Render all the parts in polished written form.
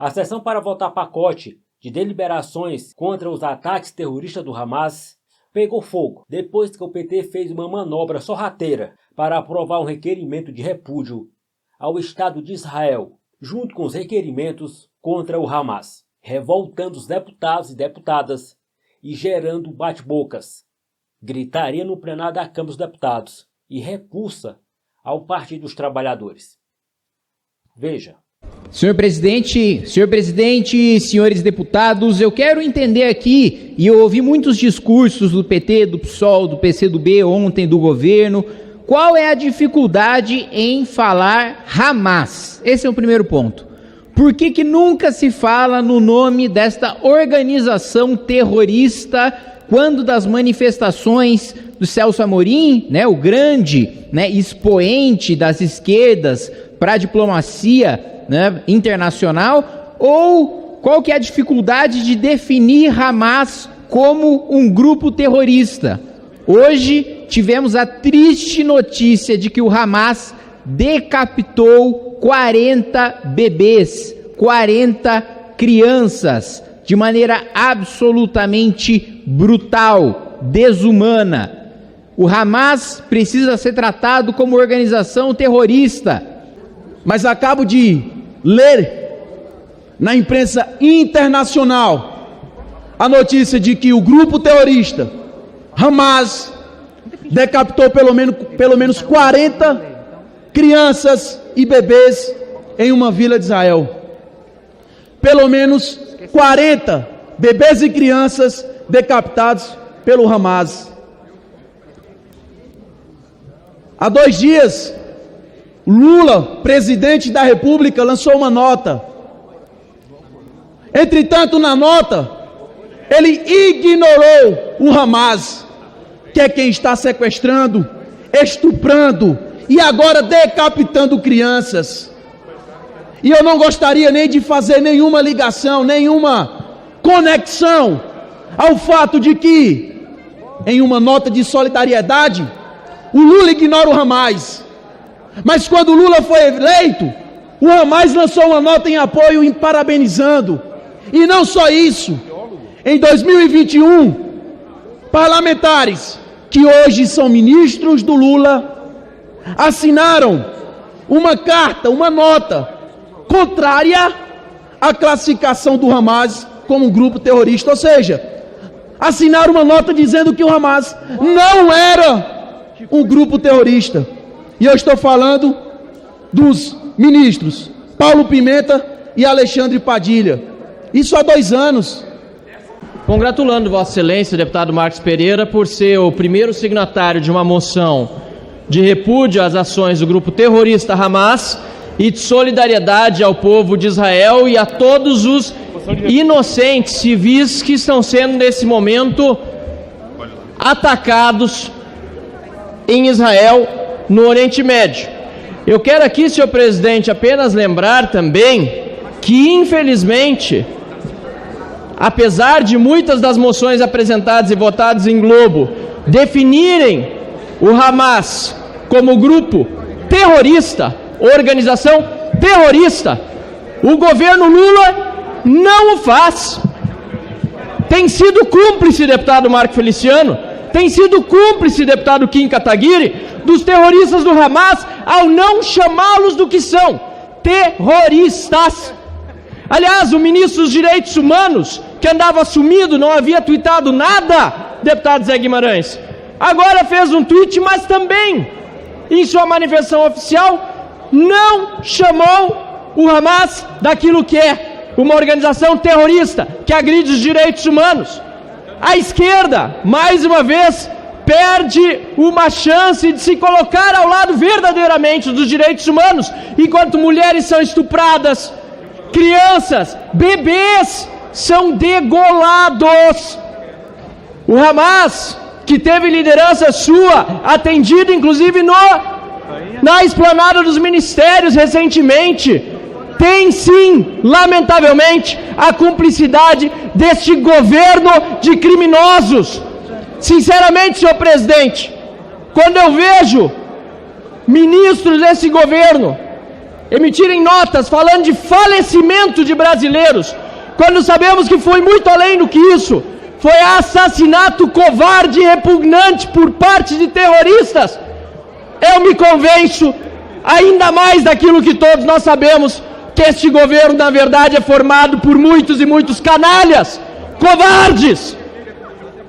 A sessão para votar pacote de deliberações contra os ataques terroristas do Hamas pegou fogo depois que o PT fez uma manobra sorrateira para aprovar um requerimento de repúdio ao Estado de Israel, junto com os requerimentos contra o Hamas, revoltando os deputados e deputadas e gerando bate-bocas, gritaria no plenário da Câmara dos Deputados e repulsa ao Partido dos Trabalhadores. Veja. Senhor presidente, senhores deputados, eu quero entender aqui, e eu ouvi muitos discursos do PT, do PSOL, do PCdoB ontem, do governo, qual é a dificuldade em falar Hamas? Esse é o primeiro ponto. Por que nunca se fala no nome desta organização terrorista quando das manifestações do Celso Amorim, o grande expoente das esquerdas para a diplomacia internacional, ou qual que é a dificuldade de definir Hamas como um grupo terrorista? Hoje tivemos a triste notícia de que o Hamas decapitou 40 bebês, 40 crianças, de maneira absolutamente brutal, desumana. O Hamas precisa ser tratado como organização terrorista. Mas acabo de ler na imprensa internacional a notícia de que o grupo terrorista Hamas decapitou pelo menos 40 crianças e bebês em uma vila de Israel. Pelo menos 40 bebês e crianças decapitados pelo Hamas. Há 2 dias, Lula, presidente da República, lançou uma nota. Entretanto, na nota, ele ignorou o Hamas, que é quem está sequestrando, estuprando e agora decapitando crianças. E eu não gostaria nem de fazer nenhuma ligação, nenhuma conexão ao fato de que, em uma nota de solidariedade, o Lula ignora o Hamas. Mas quando Lula foi eleito, o Hamas lançou uma nota em apoio, em parabenizando. E não só isso, em 2021, parlamentares que hoje são ministros do Lula assinaram uma carta, uma nota contrária à classificação do Hamas como um grupo terrorista. Ou seja, assinaram uma nota dizendo que o Hamas não era um grupo terrorista. E eu estou falando dos ministros Paulo Pimenta e Alexandre Padilha. Isso há 2 anos. Congratulando Vossa Excelência, deputado Marcos Pereira, por ser o primeiro signatário de uma moção de repúdio às ações do grupo terrorista Hamas e de solidariedade ao povo de Israel e a todos os inocentes civis que estão sendo, nesse momento, atacados em Israel, no Oriente Médio. Eu quero aqui, senhor presidente, apenas lembrar também que, infelizmente, apesar de muitas das moções apresentadas e votadas em Globo definirem o Hamas como grupo terrorista, organização terrorista, o governo Lula não o faz. Tem sido cúmplice, deputado Marco Feliciano, tem sido cúmplice, deputado Kim Kataguiri, dos terroristas do Hamas ao não chamá-los do que são, terroristas. Aliás, o ministro dos Direitos Humanos, que andava sumido, não havia tuitado nada, deputado Zé Guimarães, agora fez um tweet, mas também, em sua manifestação oficial, não chamou o Hamas daquilo que é uma organização terrorista, que agride os direitos humanos. A esquerda, mais uma vez, perde uma chance de se colocar ao lado verdadeiramente dos direitos humanos, enquanto mulheres são estupradas, crianças, bebês são degolados. O Hamas, que teve liderança sua, atendida inclusive na esplanada dos ministérios recentemente, tem sim, lamentavelmente, a cumplicidade deste governo de criminosos. Sinceramente, senhor presidente, quando eu vejo ministros desse governo emitirem notas falando de falecimento de brasileiros, quando sabemos que foi muito além do que isso. Foi assassinato covarde e repugnante por parte de terroristas. Eu me convenço ainda mais daquilo que todos nós sabemos, que este governo, na verdade, é formado por muitos e muitos canalhas, covardes,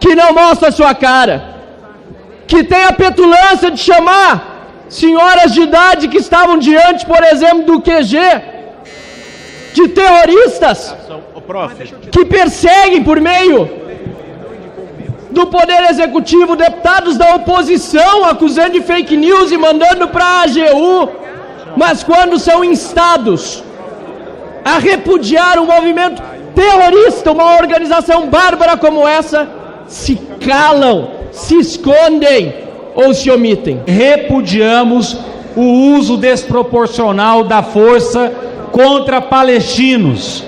que não mostram a sua cara, que tem a petulância de chamar senhoras de idade que estavam diante, por exemplo, do QG, de terroristas, que perseguem por meio do Poder Executivo deputados da oposição, acusando de fake news e mandando para a AGU, mas quando são instados a repudiar um movimento terrorista, uma organização bárbara como essa, se calam, se escondem ou se omitem. Repudiamos o uso desproporcional da força contra palestinos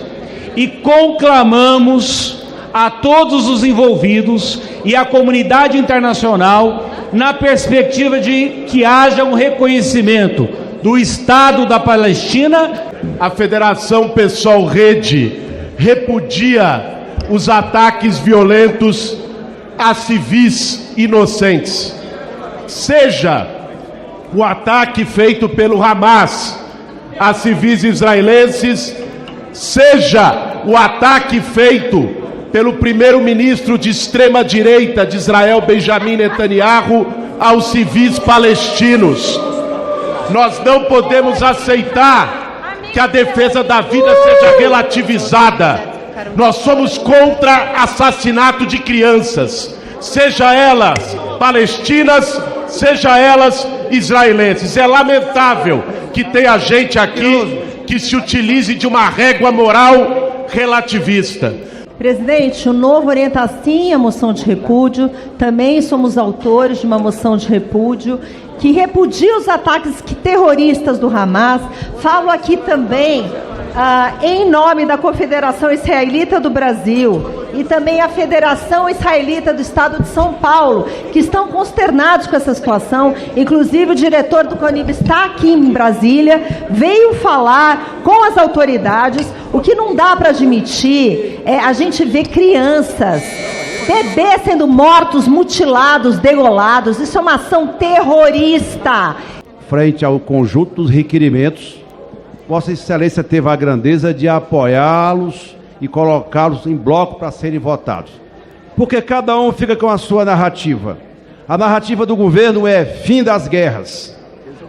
e conclamamos a todos os envolvidos e à comunidade internacional na perspectiva de que haja um reconhecimento do Estado da Palestina. A Federação PSOL Rede repudia os ataques violentos a civis inocentes, seja o ataque feito pelo Hamas a civis israelenses, seja o ataque feito pelo primeiro-ministro de extrema-direita de Israel, Benjamin Netanyahu, aos civis palestinos. Nós não podemos aceitar que a defesa da vida seja relativizada. Nós somos contra assassinato de crianças, seja elas palestinas, seja elas israelenses. É lamentável que tenha gente aqui que se utilize de uma régua moral relativista. Presidente, o Novo orienta sim a moção de repúdio. Também somos autores de uma moção de repúdio que repudia os ataques terroristas do Hamas. Falo aqui também em nome da Confederação Israelita do Brasil e também a Federação Israelita do Estado de São Paulo, que estão consternados com essa situação. Inclusive o diretor do CONIB está aqui em Brasília, veio falar com as autoridades. O que não dá para admitir é a gente ver crianças, bebês sendo mortos, mutilados, degolados. Isso é uma ação terrorista. Frente ao conjunto dos requerimentos, Vossa Excelência teve a grandeza de apoiá-los e colocá-los em bloco para serem votados. Porque cada um fica com a sua narrativa. A narrativa do governo é fim das guerras,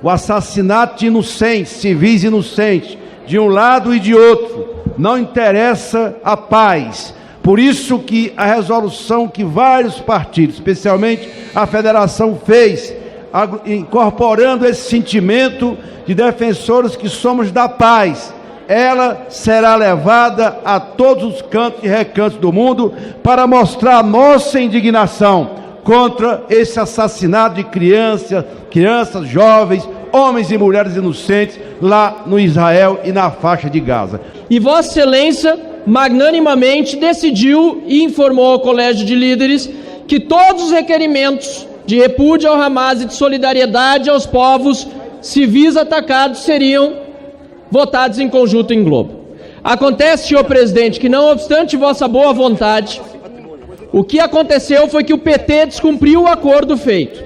o assassinato de inocentes, civis inocentes, de um lado e de outro. Não interessa a paz. Por isso que a resolução que vários partidos, especialmente a federação, fez, incorporando esse sentimento de defensores que somos da paz, ela será levada a todos os cantos e recantos do mundo para mostrar a nossa indignação contra esse assassinato de crianças, jovens, homens e mulheres inocentes lá no Israel e na faixa de Gaza. E Vossa Excelência magnanimamente decidiu e informou ao Colégio de Líderes que todos os requerimentos de repúdio ao Hamas e de solidariedade aos povos civis atacados seriam votados em conjunto em globo. Acontece, senhor presidente, que não obstante vossa boa vontade, o que aconteceu foi que o PT descumpriu o acordo feito.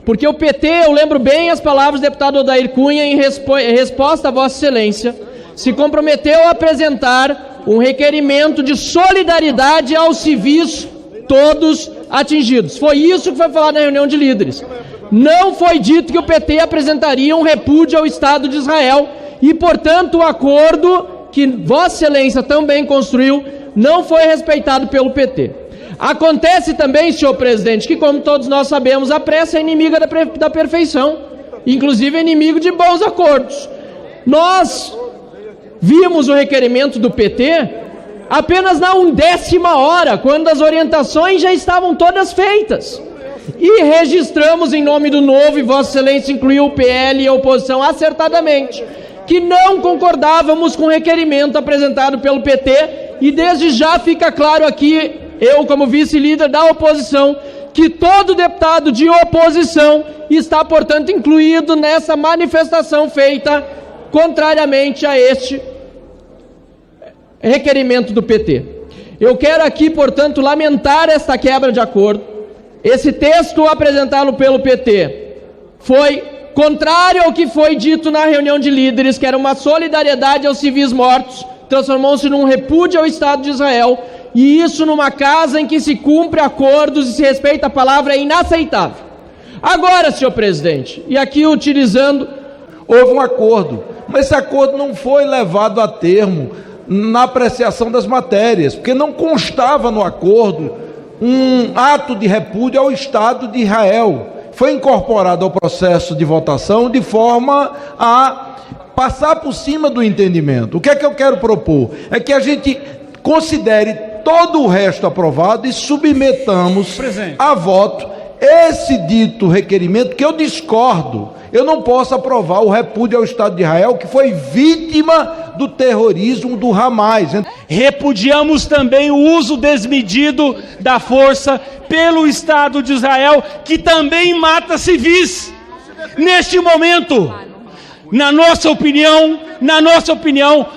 Porque o PT, eu lembro bem as palavras do deputado Odair Cunha em resposta a Vossa Excelência, se comprometeu a apresentar um requerimento de solidariedade aos civis todos atingidos. Foi isso que foi falado na reunião de líderes. Não foi dito que o PT apresentaria um repúdio ao Estado de Israel e, portanto, o acordo que Vossa Excelência também construiu não foi respeitado pelo PT. Acontece também, senhor presidente, que, como todos nós sabemos, a pressa é inimiga da perfeição, inclusive é inimigo de bons acordos. Nós vimos o requerimento do PT apenas na 1ª hora, quando as orientações já estavam todas feitas. E registramos em nome do Novo, e Vossa Excelência incluiu o PL e a oposição acertadamente, que não concordávamos com o requerimento apresentado pelo PT, e desde já fica claro aqui, eu como vice-líder da oposição, que todo deputado de oposição está, portanto, incluído nessa manifestação feita contrariamente a este requerimento do PT. Eu quero aqui, portanto, lamentar esta quebra de acordo. Esse texto apresentado pelo PT foi contrário ao que foi dito na reunião de líderes, que era uma solidariedade aos civis mortos, transformou-se num repúdio ao Estado de Israel, e isso numa casa em que se cumpre acordos e se respeita a palavra é inaceitável. Agora, senhor presidente, e aqui utilizando... Houve um acordo, mas esse acordo não foi levado a termo na apreciação das matérias, porque não constava no acordo um ato de repúdio ao Estado de Israel. Foi incorporado ao processo de votação de forma a passar por cima do entendimento. O que é que eu quero propor? É que a gente considere todo o resto aprovado e submetamos a voto esse dito requerimento, que eu discordo. Eu não posso aprovar o repúdio ao Estado de Israel, que foi vítima do terrorismo do Hamas. Repudiamos também o uso desmedido da força pelo Estado de Israel, que também mata civis. Neste momento, na nossa opinião,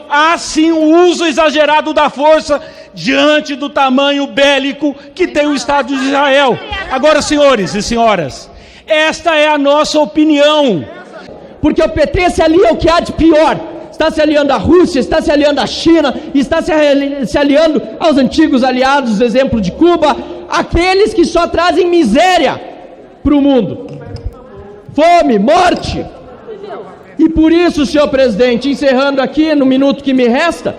há sim um uso exagerado da força diante do tamanho bélico que tem o Estado de Israel. Agora, senhores e senhoras, esta é a nossa opinião. Porque o PT se alia ao que há de pior. Está se aliando à Rússia, está se aliando à China, está se aliando aos antigos aliados, exemplo de Cuba, aqueles que só trazem miséria para o mundo. Fome, morte. E por isso, senhor presidente, encerrando aqui no minuto que me resta,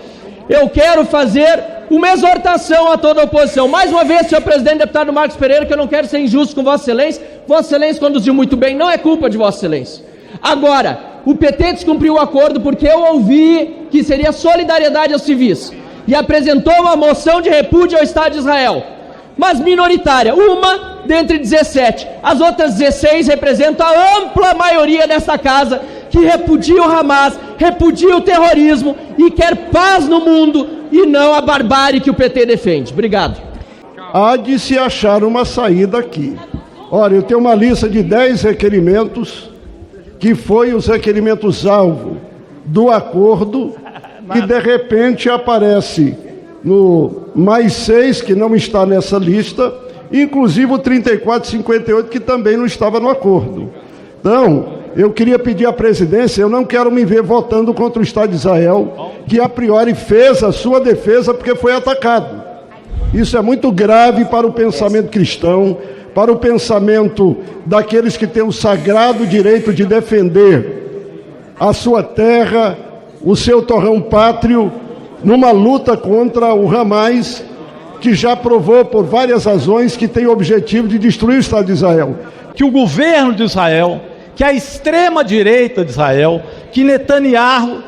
eu quero fazer uma exortação a toda a oposição. Mais uma vez, senhor presidente, deputado Marcos Pereira, que eu não quero ser injusto com Vossa Excelência. Vossa Excelência conduziu muito bem, não é culpa de Vossa Excelência. Agora, o PT descumpriu o acordo porque eu ouvi que seria solidariedade aos civis e apresentou uma moção de repúdio ao Estado de Israel, mas minoritária, uma dentre 17. As outras 16 representam a ampla maioria desta casa, que repudia o Hamas, repudia o terrorismo e quer paz no mundo e não a barbárie que o PT defende. Obrigado. Há de se achar uma saída aqui. Olha, eu tenho uma lista de 10 requerimentos, que foi os requerimentos-alvo do acordo, que de repente aparece no mais 6, que não está nessa lista, inclusive o 3458, que também não estava no acordo. Então, eu queria pedir à presidência, eu não quero me ver votando contra o Estado de Israel, que a priori fez a sua defesa porque foi atacado. Isso é muito grave para o pensamento cristão, para o pensamento daqueles que têm o sagrado direito de defender a sua terra, o seu torrão pátrio, numa luta contra o Hamas, que já provou por várias razões que tem o objetivo de destruir o Estado de Israel. Que o governo de Israel, que a extrema-direita de Israel, que Netanyahu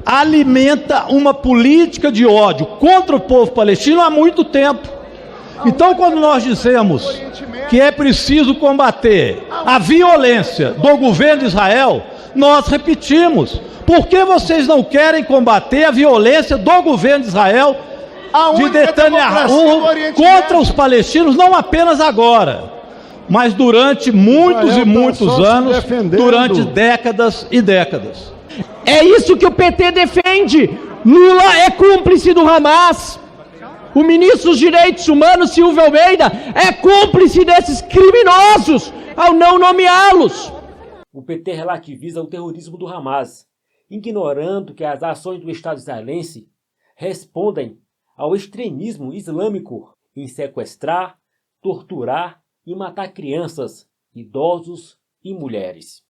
alimenta uma política de ódio contra o povo palestino há muito tempo. Então, quando nós dizemos que é preciso combater a violência do governo de Israel, nós repetimos. Por que vocês não querem combater a violência do governo de Israel, de Netanyahu, contra os palestinos, não apenas agora, mas durante muitos e muitos anos, durante décadas e décadas? É isso que o PT defende. Lula é cúmplice do Hamas. O ministro dos Direitos Humanos, Silvio Almeida, é cúmplice desses criminosos ao não nomeá-los. O PT relativiza o terrorismo do Hamas, ignorando que as ações do Estado israelense respondem ao extremismo islâmico em sequestrar, torturar e matar crianças, idosos e mulheres.